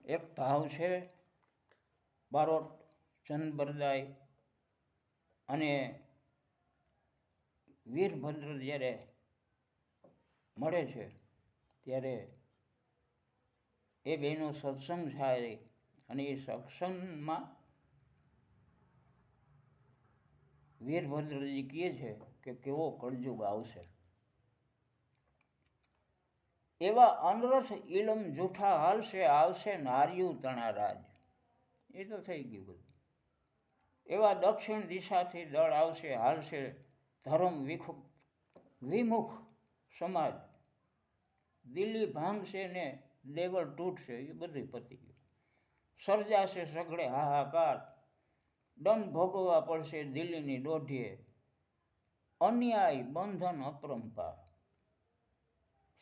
એક ભાવ છે બારોટ ચંદ બરદાઈ અને વીરભદ્ર જ્યારે મળે છે ત્યારે એ બેનો સત્સંગ થાય અને એ સત્સંગમાં વીરભદ્રજી કહે છે કે કેવો કળજુગ આવશે, એવા અનરસ ઇલમ જૂઠા હાલશે, આવશે નાર્યું તણા રાજ. એ તો થઈ ગયું બધું. એવા દક્ષિણ દિશાથી દળ આવશે, હાલશે ધર્મ વિમુખ સમાજ. દિલ્હી ભાંગશે ને દેવળ તૂટશે, એ બધું પતી ગયું. સર્જાશે સઘળે હાહાકાર, દંડ ભોગવવા પડશે દિલ્હીની દોઢીએ. અન્યાય બંધન અપરંપાર,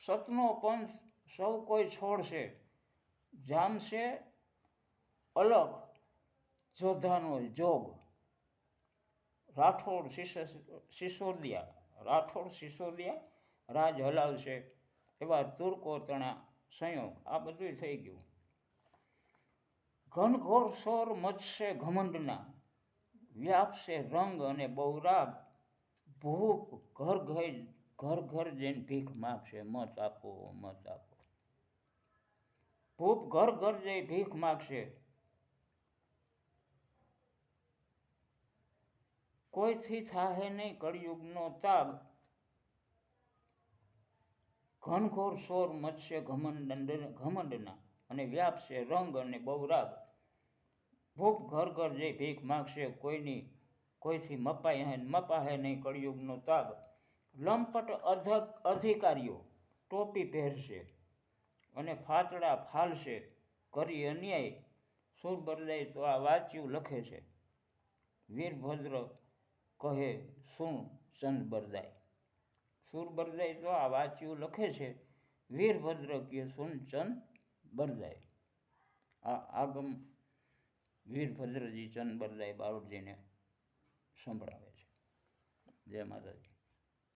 સતનો પંથ સૌ કોઈ છોડશે, જામશે અલગ જોધાનો જોગ. રાઠોડ સિસોદિયા રાજ હલાવશે, એવા તુર્કો તણા સંયોગ. આ બધું થઈ ગયું. ઘનઘોર સોર મચશે ઘમંડના, વ્યાપશે રંગ અને બૌરાગ. ભૂપ ઘર ઘર જઈને ભીખ માગશે, મત આપો મત આપો. ભૂપ ઘર ઘર જઈ ભીખ માગશે, કોઈથી થાહે નહીં કળિયુગનો તાગ. ઘનઘોર સોર મચશે ઘમંડના અને વ્યાપશે રંગ અને બૌરાગ. ભૂપ ઘર ઘર જઈ ભીખ માગશે, કોઈથી મપાહે નહીં કળિયુગનો તાગ. લંપટ અધિકારીઓ ટોપી પહેરશે અને ફાતડા ફાલશે, કરી અન્યાય. સૂરબરદાઈ તો આ વાંચ્યું લખે છે, વીરભદ્ર કહે શું ચંદ બરદાઈ. સૂરબરદાઈ તો આ વાંચ્યું લખે છે, વીરભદ્ર કહે શું ચંદ બરદાઈ. આ આગમ વીરભદ્રજી ચંદ બરદાઈ બારોટજીને સંભળાવે છે. જય માતાજી.